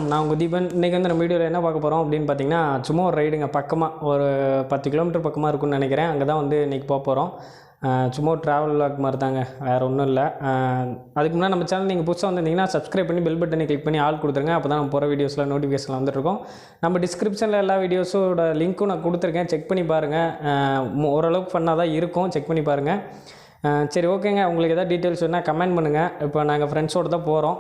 நான் உங்கள் தீபன். இன்றைக்கி வந்து நம்ம வீடியோவில் என்ன பார்க்க போகிறோம் அப்படின்னு பார்த்தீங்கன்னா, சும்மா ஒரு ரைடுங்க. பக்கமாக ஒரு 10 கிலோமீட்டர் பக்கமாக இருக்குன்னு நினைக்கிறேன். அங்கே தான் வந்து இன்றைக்கி போகிறோம். சும்மா ஒரு ட்ராவல் விளாக் மாதிரி தாங்க, வேறு ஒன்றும் இல்லை. அதுக்கு முன்னாடி நம்ம சேனல் நீங்கள் புதுசாக வந்திருந்தீங்கன்னா சப்ஸ்கிரைப் பண்ணி பெல் பட்டனை கிளிக் பண்ணி ஆல் கொடுத்துருங்க. அப்போ தான் நம்ம போகிற வீடியோஸில் நோட்டிஃபிகேஷன் வந்துட்டுருக்கோம். நம்ம டிஸ்கிரிப்ஷனில் எல்லா வீடியோஸோட லிங்க்கும் நான் கொடுத்துருக்கேன், செக் பண்ணி பாருங்கள். ஓரளவுக்கு ஃபன்னாக தான் இருக்கும், செக் பண்ணி பாருங்கள். சரி, ஓகேங்க. உங்களுக்கு எதாவது டீட்டெயில்ஸ் வேணால் கமெண்ட் பண்ணுங்கள். இப்போ நாங்கள் ஃப்ரெண்ட்ஸோடு தான் போகிறோம்.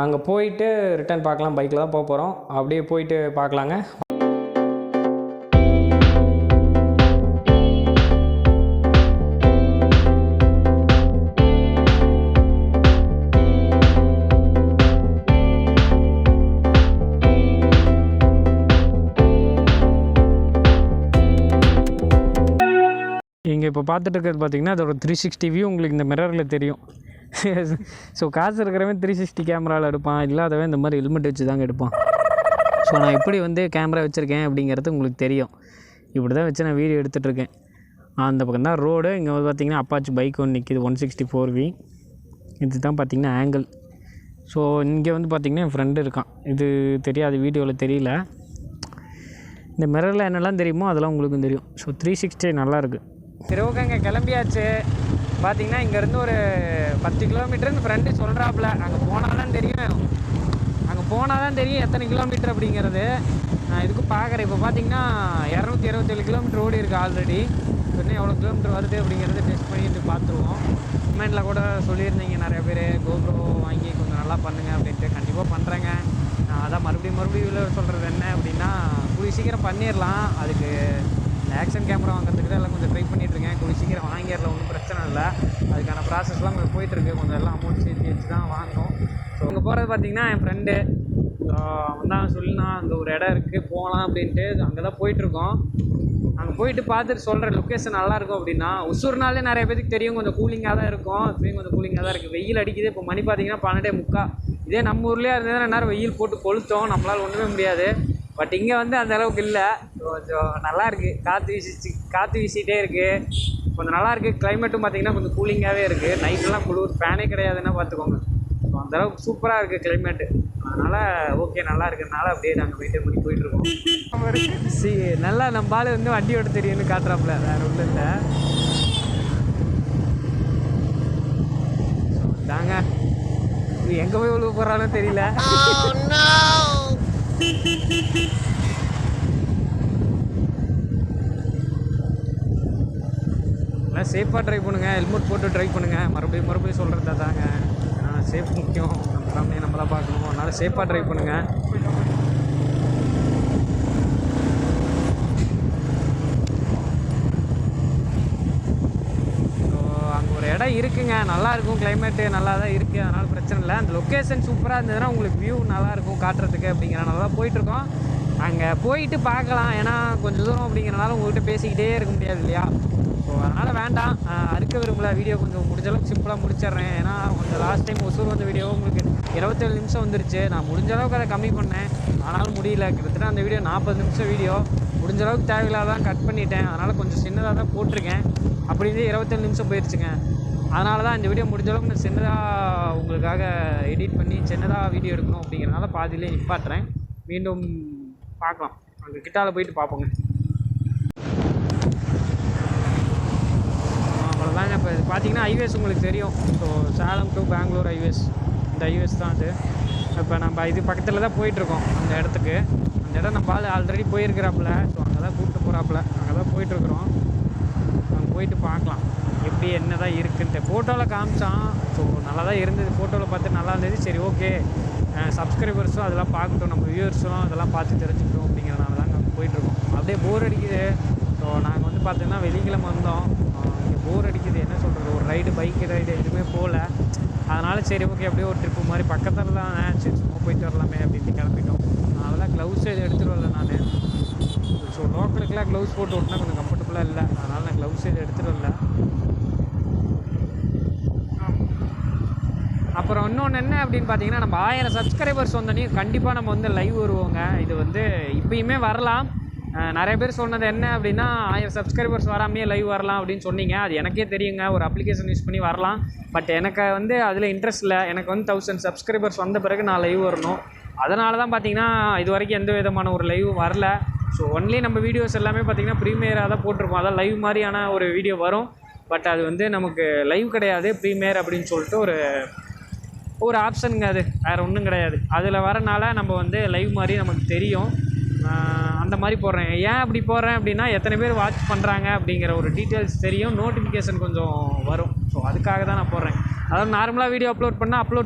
அங்கே போயிட்டு ரிட்டர்ன் பார்க்கலாம். பைக்கில் தான் போகிறோம். அப்படியே போயிட்டு பார்க்கலாங்க. இங்கே இப்போ பார்த்துட்டு இருக்கிறது பார்த்திங்கன்னா, அதோட 360 வியூ உங்களுக்கு இந்த மிரரில் தெரியும். ஸோ காசு இருக்கிறவன் 360 கேமராவில் எடுப்பான், இல்லாதவன் இந்த மாதிரி ஹெல்மெட் வச்சு தாங்க எடுப்பான். ஸோ நான் எப்படி வந்து கேமரா வச்சுருக்கேன் அப்படிங்கிறது உங்களுக்கு தெரியும். இப்படி தான் வச்சு நான் வீடியோ எடுத்துகிட்ருக்கேன். அந்த பக்கம் தான் ரோடு. இங்கே வந்து பார்த்திங்கன்னா அப்பாச்சி பைக் ஒன்று நிற்கிது, 164V. இது தான் பார்த்திங்கன்னா ஆங்கிள். ஸோ இங்கே வந்து பார்த்திங்கன்னா என் ஃப்ரெண்டு இருக்கான். இது தெரியாது, வீடியோவில் தெரியல. இந்த மிரரில் என்னெல்லாம் தெரியுமோ அதெல்லாம் உங்களுக்கும் தெரியும். ஸோ 360 நல்லாயிருக்கு. சரி, ஓகேங்க. கிளம்பியாச்சு. பார்த்திங்கன்னா இங்கேருந்து ஒரு 10 கிலோமீட்டருன்னு ஃப்ரெண்டு சொல்கிறாப்புல. அங்கே போனால் தான் தெரியும் எத்தனை கிலோமீட்டர் அப்படிங்கிறது. நான் இதுக்கும் பார்க்குறேன். இப்போ பார்த்திங்கன்னா 227 கிலோமீட்டர் ஓடி இருக்குது ஆல்ரெடி. இன்னும் எவ்வளோ கிலோமீட்டர் வருது அப்படிங்கிறத டெஸ்ட் பண்ணிட்டு பார்த்துருவோம். கமெண்ட்டில் கூட சொல்லியிருந்தீங்க நிறைய பேர், கோப்ரோ வாங்கி கொஞ்சம் நல்லா பண்ணுங்கள் அப்படின்ட்டு. கண்டிப்பாக பண்ணுறேங்க. அதான் மறுபடியும் சொல்கிறது என்ன அப்படின்னா, கூடிய சீக்கிரம் பண்ணிடலாம். அதுக்கு ஆக்ஷன் கேமரா வாங்குறதுக்கு தான் எல்லாம் கொஞ்சம் ட்ரை பண்ணிகிட்ருக்கேன். கூடிய சீக்கிரம் வாங்கிடலாம், ஒன்றும் பிரச்சனை இல்லை. அதுக்கான ப்ராசஸ்லாம் கொஞ்சம் போயிட்டுருக்கு. கொஞ்சம் எல்லாம் அமௌண்ட் சேர்த்து வச்சு தான் வாங்கணும். ஸோ அங்கே போகிறது பார்த்திங்கன்னா என் ஃப்ரெண்டு அவன் தான் சொல்லினான், அங்கே ஒரு இடம் இருக்குது போகலாம் அப்படின்ட்டு. அங்கே தான் போயிட்டுருக்கோம். அங்கே போயிட்டு பார்த்துட்டு சொல்கிறேன், லொக்கேஷன் நல்லாயிருக்கும் அப்படின்னா. ஒசூர்னாலே நிறைய பேருக்கு தெரியும், கொஞ்சம் கூலிங்காக தான் இருக்கும். இப்போயும் கொஞ்சம் கூலிங்காக தான் இருக்குது. வெயில் அடிக்குது. இப்போ மணி பார்த்திங்கன்னா 12:45. இதே நம்ம ஊர்லேயே இருந்ததுன்னா நேரம் வெயில் போட்டு கொளுத்தோம், நம்மளால் ஒன்றுமே முடியாது. பட் இங்கே வந்து அந்த அளவுக்கு இல்லை. கொஞ்சம் நல்லாயிருக்கு. காற்று வீசிகிட்டே இருக்குது. கொஞ்சம் நல்லாயிருக்கு. கிளைமேட்டும் பார்த்திங்கன்னா கொஞ்சம் கூலிங்காகவே இருக்குது. நைட்டெல்லாம் குளிர், ஃபேனே கிடையாதுன்னா பார்த்துக்கோங்க. ஸோ அந்தளவுக்கு சூப்பராக இருக்குது கிளைமேட்டு. அதனால் ஓகே, நல்லா இருக்கிறதுனால அப்படியே நாங்கள் மெயின்டைன் பண்ணி போயிட்டுருக்கோம். நல்லா நம்ம ஆள் வந்து வண்டியோட தெரியும்னு காட்டுறாப்புல, வேறு ஒன்றும் இல்லை. தாங்க இது எங்கே போய் உழுவ போகிறாலும் தெரியல. எல்லாம் சேஃபாக ட்ரைவ் பண்ணுங்கள், ஹெல்மெட் போட்டு ட்ரைவ் பண்ணுங்கள். மறுபடியும் சொல்கிறதா தாங்க. ஏன்னா சேஃப் முக்கியம். நம்ம ஃபேமிலியை நம்ம தான் பார்க்கணும். அதனால் சேஃபாக ட்ரைவ் பண்ணுங்கள். ஸோ அங்கே ஒரு இடம் இருக்குங்க, நல்லாயிருக்கும். கிளைமேட்டு நல்லா தான் இருக்குது, அதனால் பிரச்சனை இல்லை. அந்த லொக்கேஷன் சூப்பராக இருந்ததுன்னா உங்களுக்கு வியூ நல்லாயிருக்கும் காட்டுறதுக்கு. அப்படிங்கிறனால தான் போயிட்டுருக்கோம். அங்கே போயிட்டு பார்க்கலாம். ஏன்னா கொஞ்சம் தூரம் அப்படிங்கிறனால உங்கள்கிட்ட பேசிக்கிட்டே இருக்க முடியாது இல்லையா. ஸோ அதனால் வேண்டாம், அறுக்க விரும்பல. வீடியோ கொஞ்சம் முடிஞ்சளவுக்கு சிம்பிளாக முடிச்சிட்றேன். ஏன்னா கொஞ்சம் லாஸ்ட் டைம் ஒசூர் வந்த வீடியோ உங்களுக்கு 27 நிமிஷம் வந்துருச்சு. நான் முடிஞ்சளவுக்கு அதை கம்மி பண்ணேன், ஆனாலும் முடியல. கிட்டத்தட்ட அந்த வீடியோ 40 நிமிஷம் வீடியோ. முடிஞ்சளவுக்கு தேவையில்லாதான் கட் பண்ணிட்டேன். அதனால் கொஞ்சம் சின்னதாக தான் போட்டிருக்கேன். அப்படியே 27 நிமிஷம் போயிடுச்சுங்க. அதனால தான் இந்த வீடியோ முடிஞ்சளவுக்கு நான் சின்னதாக உங்களுக்காக எடிட் பண்ணி சின்னதாக வீடியோ எடுக்கணும் அப்படிங்கிறனால பாதியிலே நிப்பாட்டுறேன். மீண்டும் பார்க்கலாம். அங்கே கிட்டால் போயிட்டு பார்ப்போங்க. அவ்வளோதாங்க. இப்போ பார்த்திங்கன்னா ஹைவேஸ் உங்களுக்கு தெரியும். So Salem to Bangalore highways, இந்த ஹைவேஸ் தான் அது. இப்போ நம்ம இது பக்கத்தில் தான் போயிட்டுருக்கோம் அந்த இடத்துக்கு. அந்த இடம் நம்ம ஆல்ரெடி போயிருக்கிறாப்புல. ஸோ அங்கே தான் கூப்பிட்டு போகிறாப்புல. அங்கே தான் போயிட்டுருக்குறோம். அங்கே போயிட்டு பார்க்கலாம் எப்படி என்ன தான் இருக்குன்ட்டு. ஃபோட்டோவில் காமிச்சான். ஸோ நல்லா தான் இருந்தது. ஃபோட்டோவில் பார்த்து நல்லா இருந்தது. சரி, ஓகே, சப்ஸ்கிரைபர்ஸும் அதெல்லாம் பார்க்கட்டும், நம்ம வியூவர்ஸும் அதெல்லாம் பார்த்து தெரிஞ்சுக்கிட்டோம் அப்படிங்கிறனால தான் அங்கே போயிட்டுருக்கோம். அப்படியே போர் அடிக்குது. ஸோ நாங்கள் வந்து பார்த்திங்கன்னா வெள்ளிக்கிழமை வந்தோம். இங்கே போர் அடிக்குது, என்ன சொல்கிறது, ஒரு ரைடு, பைக் ரைடு எதுவுமே போகல. அதனால் சரி, ஓகே, அப்படியே ஒரு ட்ரிப்பு மாதிரி பக்கத்தில் தான். சரி, சும்மா போயிட்டு வரலாமே அப்படின்ட்டு கிளம்பிட்டோம். அதெல்லாம் க்ளவுஸ் எதுவும் எடுத்துகிட்டு வரல நான். ஸோ லோக்கலுக்கெலாம் க்ளவுஸ் போட்டு ஓட்டினா கொஞ்சம் கம்ஃபர்டபுளாக இல்லை. அதனால் நான் க்ளவுஸ் எதுவும் எடுத்துகிட்டு வரல. அப்புறம் இன்னொன்று என்ன அப்படின்னு பார்த்தீங்கன்னா, நம்ம 1000 சப்ஸ்கிரைபர்ஸ் வந்தோடனே கண்டிப்பாக நம்ம வந்து லைவ் வருவோங்க. இது வந்து இப்போயுமே வரலாம். நிறைய பேர் சொன்னது என்ன அப்படின்னா, 1000 சப்ஸ்கிரைபர்ஸ் வராமையே லைவ் வரலாம் அப்படின்னு சொன்னீங்க. அது எனக்கே தெரியுங்க, ஒரு அப்ளிகேஷன் யூஸ் பண்ணி வரலாம். பட் எனக்கு வந்து அதில் இன்ட்ரெஸ்ட் இல்லை. எனக்கு வந்து 1000 சப்ஸ்கிரைபர்ஸ் வந்த பிறகு நான் லைவ் வரணும். அதனால தான் பார்த்திங்கன்னா இது வரைக்கும் எந்த விதமான ஒரு லைவ் வரல. ஸோ ஒன்லி நம்ம வீடியோஸ் எல்லாமே பார்த்திங்கன்னா ப்ரீமியராக தான் போட்டிருப்போம். அதான் லைவ் மாதிரியான ஒரு வீடியோ வரும். பட் அது வந்து நமக்கு லைவ் கிடையாது, ப்ரீமியர் அப்படின்னு சொல்லிட்டு ஒரு ஆப்ஷனுங்க. அது வேறு ஒன்றும் கிடையாது. அதில் வரனால நம்ம வந்து லைவ் மாதிரி நமக்கு தெரியும். அந்த மாதிரி போடுறேன். ஏன் அப்படி போடுறேன் அப்படின்னா, எத்தனை பேர் வாட்ச் பண்ணுறாங்க அப்படிங்கிற ஒரு டீட்டெயில்ஸ் தெரியும், நோட்டிஃபிகேஷன் கொஞ்சம் வரும். ஸோ அதுக்காக தான் நான் போடுறேன். அதாவது நார்மலாக வீடியோ அப்லோட்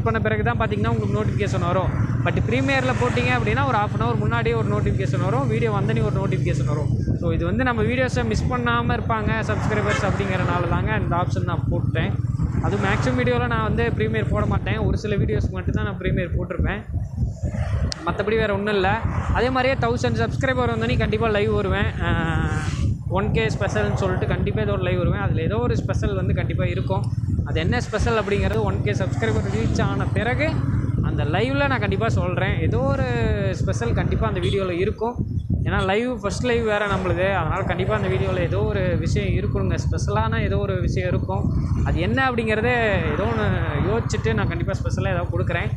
பண்ண பிறகு தான் பார்த்திங்கன்னா உங்களுக்கு நோட்டிஃபிகேஷன் வரும். பட் ப்ரீமியரில் போட்டிங்க அப்படின்னா ஒரு ½ hour முன்னாடியே ஒரு நோட்டிஃபிகேஷன் வரும், வீடியோ வந்தனே ஒரு நோட்டிஃபிகேஷன் வரும். ஸோ இது வந்து நம்ம வீடியோஸை மிஸ் பண்ணாமல் இருப்பாங்க சப்ஸ்கிரைபர்ஸ் அப்படிங்கிறனால தாங்க இந்த ஆப்ஷன் நான் போட்டேன். அது மேக்ஸிமம் வீடியோவில் நான் வந்து ப்ரீமியர் போட மாட்டேன். ஒரு சில வீடியோஸ்க்கு மட்டும்தான் நான் ப்ரீமியர் போட்டிருப்பேன். மற்றபடி வேறு ஒன்றும் இல்லை. அதே மாதிரியே 1000 சப்ஸ்கிரைபர் வந்தோன்னே கண்டிப்பாக லைவ் வருவேன். 1K ஸ்பெஷல்னு சொல்லிட்டு கண்டிப்பாக ஏதோ ஒரு லைவ் வருவேன். அதில் ஏதோ ஒரு ஸ்பெஷல் வந்து கண்டிப்பாக இருக்கும். அது என்ன ஸ்பெஷல் அப்படிங்கிறது 1K சப்ஸ்கிரைபர் ரீச் ஆன பிறகு அந்த லைவில் நான் கண்டிப்பாக சொல்கிறேன். ஏதோ ஒரு ஸ்பெஷல் கண்டிப்பாக அந்த வீடியோவில் இருக்கும். ஏன்னா ஃபஸ்ட் லைவ் வேறு நம்மளுது. அதனால் கண்டிப்பாக அந்த வீடியோவில் ஏதோ ஒரு விஷயம் இருக்கணுங்க, ஸ்பெஷலான ஏதோ ஒரு விஷயம் இருக்கும். அது என்ன அப்படிங்கிறதே ஏதோ ஒன்று யோசிச்சுட்டு நான் கண்டிப்பாக ஸ்பெஷலாக ஏதோ கொடுக்குறேன்.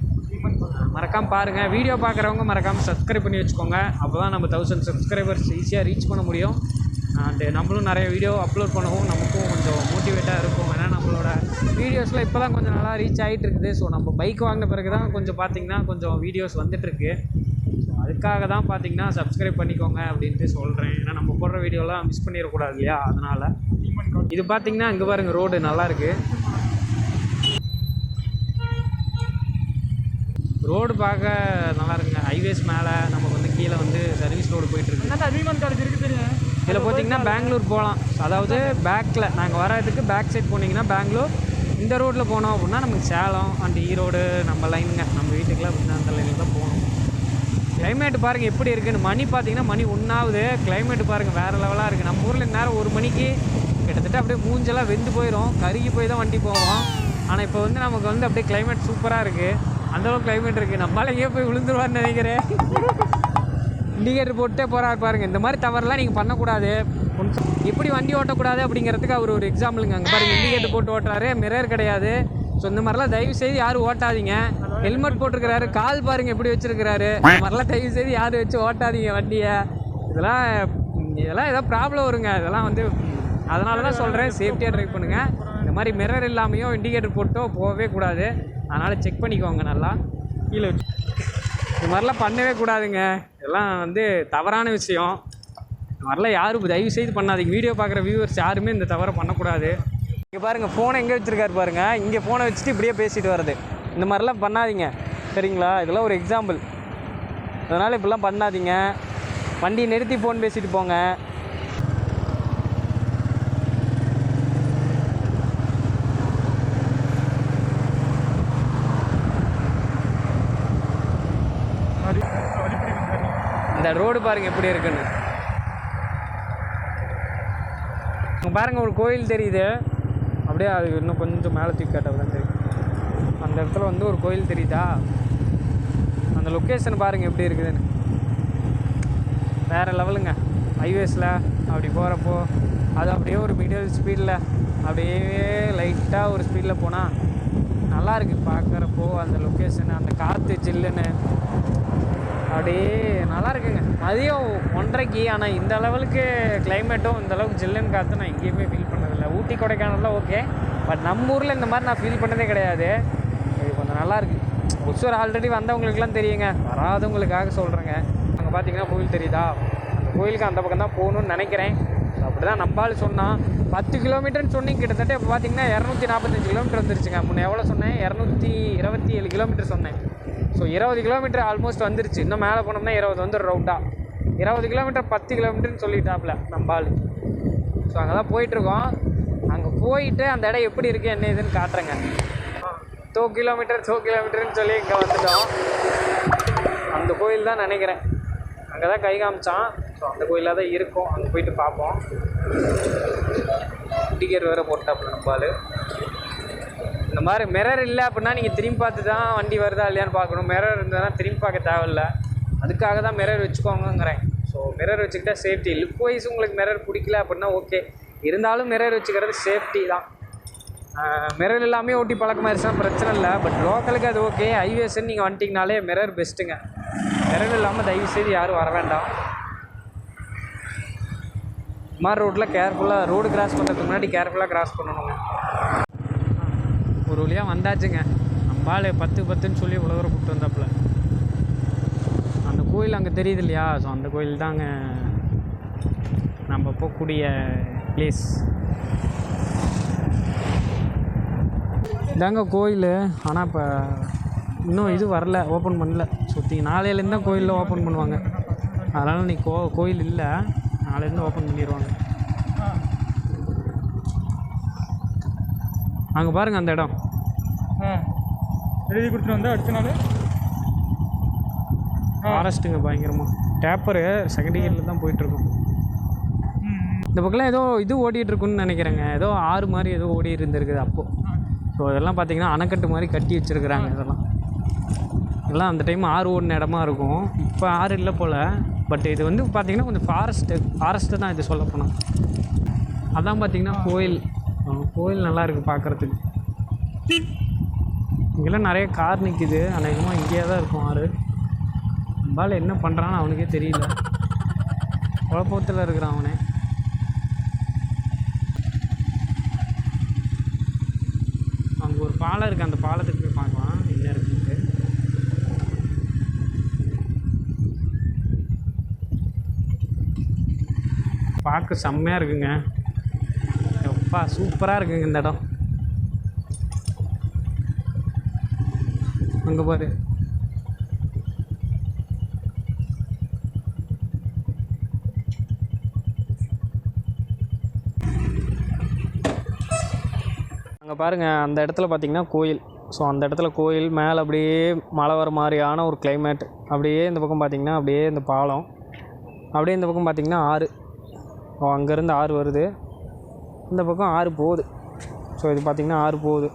மறக்காமல் பாருங்கள். வீடியோ பார்க்குறவங்க மறக்காமல் சப்ஸ்கிரைப் பண்ணி வச்சுக்கோங்க. அப்போ தான் நம்ம 1000 சப்ஸ்கிரைபர்ஸ் ஈஸியாக ரீச் பண்ண முடியும். அண்டு நம்மளும் நிறைய வீடியோ அப்லோட் பண்ணவும் நமக்கும் கொஞ்சம் மோட்டிவேட்டாக இருக்கும். ஏன்னா நம்மளோட வீடியோஸில் இப்போ தான் கொஞ்சம் நல்லா ரீச் ஆகிட்டு இருக்குது. ஸோ நம்ம பைக் வாங்கின பிறகு தான் கொஞ்சம் பார்த்திங்கன்னா கொஞ்சம் வீடியோஸ் வந்துட்டுருக்கு. ஸோ அதுக்காக தான் பார்த்திங்கன்னா சப்ஸ்கிரைப் பண்ணிக்கோங்க அப்படின்ட்டு சொல்கிறேன். ஏன்னா நம்ம போடுற வீடியோலாம் மிஸ் பண்ணிடக்கூடாது இல்லையா, அதனால். இது பார்த்திங்கன்னா இங்கே பாருங்கள், ரோடு நல்லாயிருக்கு. ரோடு பார்க்க நல்லா இருக்குங்க. ஹைவேஸ் மேலே நமக்கு வந்து கீழே வந்து சர்வீஸ் ரோடு போயிட்டுருக்கு. அதிகமான காலேஜ் இருக்குது தெரியும். இதில் பார்த்திங்கன்னா பெங்களூர் போகலாம். அதாவது பேக்கில் நாங்கள் வரதுக்கு பேக் சைட் போனீங்கன்னா பெங்களூர், இந்த ரோட்டில் போனோம் அப்படின்னா நமக்கு சேலம் அண்ட் ஈரோடு நம்ம லைனுங்க. நம்ம வீட்டுக்குலாம் அப்படின்னா அந்த லைனில் தான் போகணும். கிளைமேட்டு பாருங்கள் எப்படி இருக்குன்னு. மணி பார்த்திங்கன்னா மணி 1 ஆகுது. கிளைமேட்டு பாருங்கள் வேறு லெவலாக இருக்குது. நம்ம ஊரில் நேரம் 1 மணிக்கு கிட்டத்தட்ட அப்படியே மூஞ்செல்லாம் வெந்து போயிடும், கருகி போய் தான் வண்டி போவோம். ஆனால் இப்போ வந்து நமக்கு வந்து அப்படியே கிளைமேட் சூப்பராக இருக்குது. அந்தளவுக்கு கிளைமேட் இருக்குது. நம்மளால எங்கேயோ போய் விழுந்துருவான்னு நினைக்கிறேன். இண்டிகேட்டர் போட்டே போகிறாரு பாருங்கள். இந்த மாதிரி தவறுலாம் நீங்கள் பண்ணக்கூடாது. எப்படி வண்டி ஓட்டக்கூடாது அப்படிங்கிறதுக்கு அவர் ஒரு எக்ஸாம்பிளுங்க. அங்கே பாருங்கள், இண்டிகேட்டர் போட்டு ஓட்டுறாரு, மிரர் கிடையாது. ஸோ இந்த மாதிரிலாம் தயவு செய்து யாரும் ஓட்டாதீங்க. ஹெல்மெட் போட்டிருக்கிறாரு, கால் பாருங்கள் எப்படி வச்சுருக்கிறாரு. இந்த மாதிரிலாம் தயவு செய்து யாரும் வச்சு ஓட்டாதீங்க வண்டியை. இதெல்லாம் ஏதோ ப்ராப்ளம் வருங்க. இதெல்லாம் வந்து அதனால தான் சொல்கிறேன், சேஃப்டியாக ட்ரைவ் பண்ணுங்கள். இந்த மாதிரி மிரர் இல்லாமையோ இண்டிகேட்டர் போட்டோ போகவே கூடாது. அதனால் செக் பண்ணிக்கோங்க நல்லா. கீழே வச்சு இது மாதிரிலாம் பண்ணவே கூடாதுங்க. இதெல்லாம் வந்து தவறான விஷயம். இந்த மாதிரிலாம் யாரும் தயவு செய்து பண்ணாதீங்க. வீடியோ பார்க்குற வியூவர்ஸ் யாருமே இந்த தவறை பண்ணக்கூடாது. இங்கே பாருங்கள், ஃபோனை எங்கே வச்சுருக்காரு பாருங்கள். இங்கே ஃபோனை வச்சுட்டு இப்படியே பேசிட்டு வருது. இந்த மாதிரிலாம் பண்ணாதீங்க, சரிங்களா? இதெல்லாம் ஒரு எக்ஸாம்பிள். அதனால் இப்படிலாம் பண்ணாதீங்க. வண்டி நிறுத்தி ஃபோன் பேசிட்டு போங்க. இந்த ரோடு பாருங்கள் எப்படி இருக்குன்னு. பாருங்கள், ஒரு கோயில் தெரியுது. அப்படியே அது இன்னும் கொஞ்சம் மேலே தூக்கி காட்டால் தான் தெரியும். அந்த இடத்துல வந்து ஒரு கோயில் தெரியுதா? அந்த லொக்கேஷன் பாருங்கள் எப்படி இருக்குதுன்னு. வேறு லெவலுங்க. ஹைவேஸில் அப்படி போகிறப்போ அது அப்படியே ஒரு மிடில் ஸ்பீடில் அப்படியே லைட்டாக ஒரு ஸ்பீடில் போனால் நல்லாயிருக்கு பார்க்குறப்போ. அந்த லொக்கேஷனு, அந்த காற்று ஜில்லுன்னு அப்படியே நல்லா இருக்குங்க. மதியம் 1:30. ஆனால் இந்த லெவலுக்கு கிளைமேட்டும் இந்த அளவுக்கு ஜில்லுன்னு காற்று நான் எங்கேயுமே ஃபீல் பண்ணதில்லை. ஊட்டி கொடைக்கானல்லாம் ஓகே, பட் நம்ம ஊரில் இந்த மாதிரி நான் ஃபீல் பண்ணதே கிடையாது. இது கொஞ்சம் நல்லாயிருக்கு. ஒசூர் ஆல்ரெடி வந்தவங்களுக்குலாம் தெரியுங்க, வராதவங்களுக்காக சொல்கிறேங்க. அங்கே பார்த்தீங்கன்னா கோயில் தெரியுதா? அந்த கோயிலுக்கு அந்த பக்கம் தான் போகணுன்னு நினைக்கிறேன். அப்படி தான் நம்பால் சொன்னான். 10 கிலோமீட்டர்னு சொன்னீங்க. கிட்டத்தட்ட இப்போ பார்த்தீங்கன்னா 245 கிலோமீட்டர் வந்துருச்சுங்க. முன்னே எவ்வளோ சொன்னேன்? 227 கிலோமீட்டர் சொன்னேன். ஸோ 20 கிலோமீட்டர் ஆல்மோஸ்ட் வந்துருச்சு. இன்னும் மேலே போனோம்னா 20 வந்துடும் ரவுண்டாக. 20 கிலோமீட்டர் 10 கிலோமீட்டர்னு சொல்லிட்டாப்புல நம்பால். ஸோ அங்கே தான் போயிட்டுருக்கோம். அங்கே போயிட்டு அந்த இடம் எப்படி இருக்குது என்ன இதுன்னு காட்டுறேங்க. 2 கிலோமீட்டர்னு சொல்லி இங்கே வந்துட்டோம். அந்த கோயில் தான் நினைக்கிறேன். அங்கே தான் கை காமிச்சான். ஸோ அந்த கோயிலாக தான் இருக்கும். அங்கே போயிட்டு பார்ப்போம். டிக்கெட் வேறு போட்டாப்புல நம்பால். இந்த மாதிரி மிரர் இல்லை அப்படின்னா நீங்கள் திரும்பி பார்த்து தான் வண்டி வருதா இல்லையான்னு பார்க்கணும். மிரர் இருந்ததுன்னா திரும்பி பார்க்க தேவையில்லை. அதுக்காக தான் மிரர் வச்சுக்கோங்கிறேன். ஸோ மிரர் வச்சுக்கிட்டா சேஃப்டி. லுக் வைஸ் உங்களுக்கு மிரர் பிடிக்கல அப்படின்னா ஓகே, இருந்தாலும் மிரர் வச்சுக்கிறது சேஃப்டி தான். மிரர் எல்லாமே ஓட்டி பழக்கமாயிருச்சுன்னா பிரச்சனை இல்லை. பட் லோக்கலுக்கு அது ஓகே. ஹைவேஸ்ன்னு நீங்கள் வந்துட்டிங்கனாலே மிரர் பெஸ்ட்டுங்க. தேவையில்லாமல் தயவுசெய்து யாரும் வர வேண்டாம். மாதிரி ரோட்டில் கேர்ஃபுல்லாக, ரோடு கிராஸ் பண்ணுறதுக்கு முன்னாடி கேர்ஃபுல்லாக கிராஸ் பண்ணணுங்க. ஒரு வழியாக வந்தாச்சுங்க. நம்மளால் 10-10ன்னு சொல்லி இவ்வளோ தூரம் கூப்பிட்டு வந்தாப்புல. அந்த கோயில் அங்கே தெரியுது இல்லையா? ஸோ அந்த கோயில் தாங்க நம்ம போகக்கூடிய பிளேஸ். இதாங்க கோயில். ஆனால் இப்போ இன்னும் இது வரல, ஓப்பன் பண்ணல. சுற்றி நாளையிலேருந்து தான் கோயிலில் ஓப்பன் பண்ணுவாங்க. அதனால் இன்றைக்கி கோயில் இல்லை, நாளையிலேருந்து ஓப்பன் பண்ணிடுவாங்க. அங்கே பாருங்கள் அந்த இடம் எழுதி கொடுத்துட்டு வந்தால் அடுத்த நாள் ஃபாரஸ்ட்டுங்க பயங்கரமாக. டேப்பரு செகண்ட் இயரில் தான் போயிட்டுருக்கோம். இந்த பக்கம்லாம் ஏதோ இது ஓடிட்டுருக்குன்னு நினைக்கிறேங்க. ஏதோ ஆறு மாதிரி ஏதோ ஓடி இருந்திருக்குது அப்போது. ஸோ இதெல்லாம் பார்த்திங்கன்னா அணைக்கட்டு மாதிரி கட்டி வச்சுருக்குறாங்க. இதெல்லாம் அந்த டைம் ஆறு ஓடின இடமா இருக்கும். இப்போ ஆறு இல்லை போல். பட் இது வந்து பார்த்திங்கன்னா கொஞ்சம் ஃபாரஸ்ட்டு தான் இது சொல்லப்போனால். அதான் பார்த்திங்கன்னா கோயில் நல்லாயிருக்கு பார்க்குறதுக்கு. இங்கெல்லாம் நிறைய கார் நிற்கிது. அநேகமாக இங்கேயே தான் இருக்கும் ஆறு. நம்மளால் என்ன பண்ணுறான்னு அவனுக்கே தெரியல. குழப்பத்தில் இருக்கிறான் அவனே. அங்கே ஒரு பாலம் இருக்குது, அந்த பாலத்துக்கு போய் பார்க்கலாம் என்ன இருக்குன்ட்டு. பார்க்க செம்மையாக இருக்குங்க. எப்பா சூப்பராக இருக்குங்க இந்த இடம். அங்கே பாரு, அங்கே பாருங்கள் அந்த இடத்துல பார்த்திங்கன்னா கோயில். ஸோ அந்த இடத்துல கோயில் மேலே அப்படியே மழை வர மாதிரியான ஒரு கிளைமேட். அப்படியே இந்த பக்கம் பார்த்திங்கன்னா அப்படியே இந்த பாலம், அப்படியே இந்த பக்கம் பார்த்திங்கன்னா ஆறு. அங்கேருந்து ஆறு வருது, இந்த பக்கம் ஆறு போகுது. ஸோ இது பார்த்திங்கன்னா ஆறு போகுது.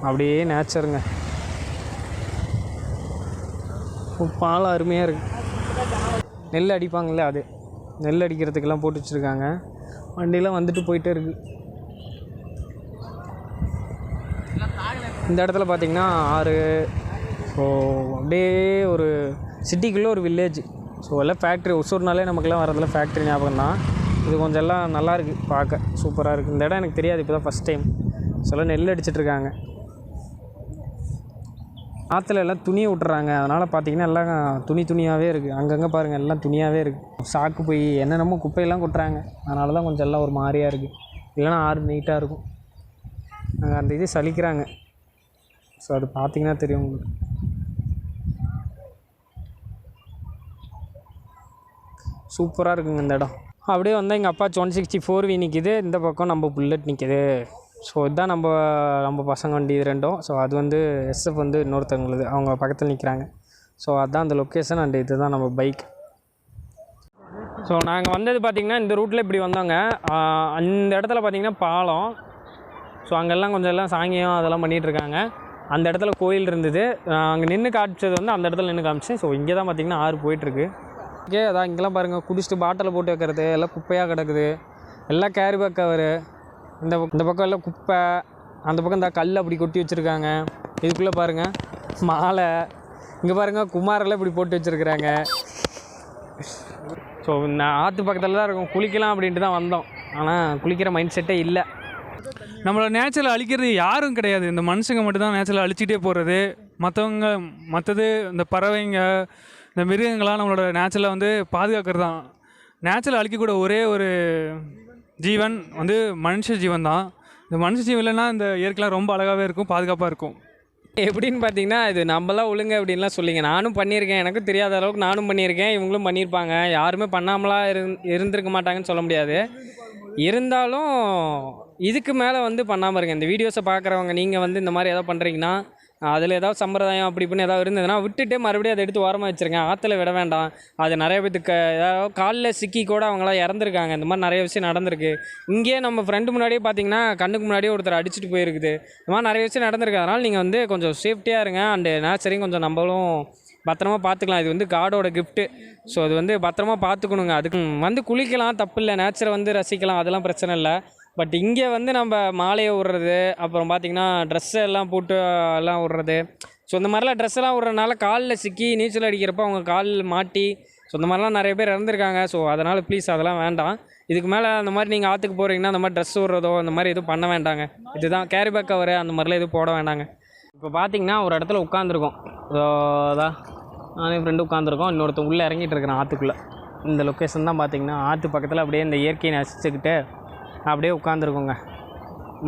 அப்படியே நேச்சருங்க. பாலம் அருமையாக இருக்குது. நெல் அடிப்பாங்கள்ல, அது நெல் அடிக்கிறதுக்கெல்லாம் போட்டு வச்சுருக்காங்க. வண்டியெலாம் வந்துட்டு போயிட்டே இருக்குது. இந்த இடத்துல பார்த்திங்கன்னா ஆறு. ஸோ அப்படியே ஒரு சிட்டிக்குள்ளே ஒரு வில்லேஜ். ஸோ எல்லாம் ஃபேக்ட்ரி. ஒசூர்னாலே நமக்குலாம் வரதில்ல ஃபேக்ட்ரி ஞாபகம் தான். இது கொஞ்சம் எல்லாம் நல்லாயிருக்கு பார்க்க, சூப்பராக இருக்குது. இந்த இடம் எனக்கு தெரியாது, இப்போ தான் ஃபஸ்ட் டைம். சொல்ல நெல் அடிச்சிட்ருக்காங்க. ஆற்றுல எல்லாம் துணியை விட்டுறாங்க. அதனால் பார்த்திங்கன்னா எல்லாம் துணியாகவே இருக்குது. அங்கங்கே பாருங்கள் எல்லாம் துணியாகவே இருக்குது. சாக்கு போய் என்னென்னமோ குப்பையெல்லாம் கொட்டுறாங்க. அதனால தான் கொஞ்சம் எல்லாம் ஒரு மாதிரியாக இருக்குது. இல்லைன்னா ஆறு நீட்டாக இருக்கும். அங்கே அந்த இது சலிக்கிறாங்க. ஸோ அது பார்த்திங்கன்னா தெரியும் உங்களுக்கு. சூப்பராக இருக்குங்க இந்த இடம். அப்படியே வந்தால் எங்கள் அப்பா 164V நிற்கிது. இந்த பக்கம் நம்ம புல்லட் நிற்கிது. ஸோ இதுதான் நம்ம பசங்க வண்டி இது ரெண்டும். ஸோ அது வந்து SF வந்து இன்னொருத்தவங்களுது, அவங்க பக்கத்தில் நிற்கிறாங்க. ஸோ அதுதான் அந்த லொக்கேஷன். அண்ட் இது தான் நம்ம பைக். ஸோ நாங்கள் வந்தது பார்த்திங்கன்னா இந்த ரூட்டில் இப்படி வந்தோங்க. அந்த இடத்துல பார்த்திங்கன்னா பாலம். ஸோ அங்கெல்லாம் கொஞ்சம் எல்லாம் சாங்கியம் அதெல்லாம் பண்ணிகிட்ருக்காங்க. அந்த இடத்துல கோயில் இருந்தது. அங்கே நின்று காமிச்சது வந்து அந்த இடத்துல நின்று காமிச்சேன். ஸோ இங்கே தான் பார்த்திங்கன்னா ஆறு போயிட்டுருக்கு. ஓகே, அதான் இங்கெல்லாம் பாருங்கள் குடிச்சிட்டு பாட்டில் போட்டு வைக்கிறது எல்லாம் குப்பையாக கிடக்குது. எல்லாம் கேரி பேக் கவரு. இந்த பக்கம் எல்லாம் குப்பை. அந்த பக்கம் இந்த கல் அப்படி கொட்டி வச்சுருக்காங்க. இதுக்குள்ளே பாருங்கள் மாலை. இங்கே பாருங்கள் குமாரெல்லாம் இப்படி போட்டு வச்சுருக்குறாங்க. ஸோ இந்த ஆற்று பக்கத்தில் தான் இருக்கும். குளிக்கலாம் அப்படின்ட்டு தான் வந்தோம். ஆனால் குளிக்கிற மைண்ட் செட்டே இல்லை. நம்மளோட நேச்சரை அழிக்கிறது யாரும் கிடையாது. இந்த மனுஷங்க மட்டும்தான் நேச்சரை அழிச்சிட்டே போகிறது. மற்றது இந்த பறவைங்க, இந்த மிருகங்களாம் நம்மளோட நேச்சரை வந்து பாதுகாக்கிறது தான். நேச்சரை அழிக்கக்கூட ஒரே ஒரு ஜீவன் வந்து மனுஷ ஜீவன் தான். இந்த மனுஷ ஜீவன் இல்லைன்னா இந்த இயற்கைலாம் ரொம்ப அழகாகவே இருக்கும், பாதுகாப்பாக இருக்கும். எப்படின்னு பார்த்தீங்கன்னா, இது நம்மளாம் ஒழுங்கு அப்படின்லாம் சொல்லிங்க. நானும் பண்ணியிருக்கேன், எனக்கும் தெரியாத அளவுக்கு நானும் பண்ணியிருக்கேன், இவங்களும் பண்ணியிருப்பாங்க. யாருமே பண்ணாமலாம் இருந்திருக்க மாட்டாங்கன்னு சொல்ல முடியாது. இருந்தாலும் இதுக்கு மேலே வந்து பண்ணாமல் இருங்க. இந்த வீடியோஸை பார்க்குறவங்க நீங்கள் வந்து இந்த மாதிரி ஏதாவது பண்ணுறீங்கன்னா, அதில் ஏதாவது சம்பிரதாயம் அப்படி இப்படின்னு ஏதாவது இருந்ததுன்னா விட்டுட்டு மறுபடியும் அதை எடுத்து ஓரமாக வச்சுருங்க. ஆற்றுல விட வேண்டாம். அது நிறைய பேத்துக்கு ஏதாவது காலில் சிக்கி கூட அவங்களாம் இறந்துருக்காங்க. இந்த மாதிரி நிறைய விஷயம் நடந்திருக்கு. இங்கேயே நம்ம ஃப்ரெண்டு முன்னாடியே பார்த்தீங்கன்னா கண்ணுக்கு முன்னாடியே ஒருத்தர் அடிச்சுட்டு போயிருக்குது. இந்த மாதிரி நிறைய விஷயம் நடந்திருக்கு. அதனால் நீங்கள் வந்து கொஞ்சம் சேஃப்டியாக இருங்க. அண்டு நேச்சரையும் கொஞ்சம் நம்மளும் பத்திரமா பார்த்துக்கலாம். இது வந்து காடோட கிஃப்ட்டு. ஸோ அது வந்து பத்திரமா பார்த்துக்கணுங்க. அதுக்கு வந்து குளிக்கலாம், தப்பு இல்லை. நேச்சரை வந்து ரசிக்கலாம், அதெல்லாம் பிரச்சனை இல்லை. பட் இங்கே வந்து நம்ம மாலையை விட்றது, அப்புறம் பார்த்திங்கன்னா ட்ரெஸ்ஸை எல்லாம் போட்டு எல்லாம் விட்றது, ஸோ இந்த மாதிரிலாம் ட்ரெஸ்ஸெல்லாம் விட்றதுனால காலில் சிக்கி நீச்சல் அடிக்கிறப்போ அவங்க காலில் மாட்டி ஸோ இந்த மாதிரிலாம் நிறைய பேர் இறந்துருக்காங்க. ஸோ அதனால் ப்ளீஸ் அதெல்லாம் வேண்டாம். இதுக்கு மேலே அந்த மாதிரி நீங்கள் ஆற்றுக்கு போகிறீங்கன்னா அந்த மாதிரி ட்ரெஸ் விட்றதோ அந்த மாதிரி எதுவும் பண்ண வேண்டாங்க. இதுதான் கேரி பேக் கவரு அந்த மாதிரிலாம் எதுவும் போட வேண்டாங்க. இப்போ பார்த்தீங்கன்னா ஒரு இடத்துல உட்காந்துருக்கோம். அதான் நானே ஃப்ரெண்டு உட்காந்துருக்கோம். இன்னொருத்தன் உள்ளே இறங்கிட்டு இருக்கிறேன் ஆற்றுக்குள்ளே. இந்த லொக்கேஷன் தான் பார்த்தீங்கன்னா ஆற்று பக்கத்தில் அப்படியே இந்த இயற்கையை நசிச்சுக்கிட்டு அப்படியே உட்காந்துருக்கோங்க.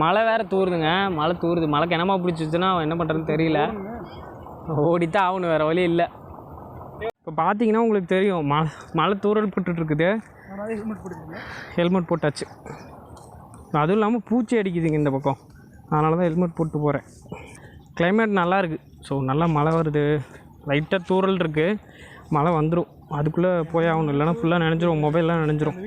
மழை வேறு தூருதுங்க. மழை தூருது. மழை கிணமா பிடிச்சிச்சுன்னா என்ன பண்ணுறதுன்னு தெரியல. ஓடித்தான் ஆகணும், வேறு வழி இல்லை. இப்போ பார்த்தீங்கன்னா உங்களுக்கு தெரியும் மழை தூரல் போட்டுட்ருக்குது. ஹெல்மெட் போட்டாச்சு. அதுவும் இல்லாமல் பூச்சி அடிக்குதுங்க இந்த பக்கம். அதனால தான் ஹெல்மெட் போட்டு போகிறேன். கிளைமேட் நல்லா இருக்குது. ஸோ நல்லா மழை வருது. லைட்டாக தூரல் இருக்குது. மழை வந்துடும். அதுக்குள்ளே போய் ஆகணும், இல்லைனா ஃபுல்லாக நனைஞ்சிரும். மொபைல்லாம் நனைஞ்சிரும்.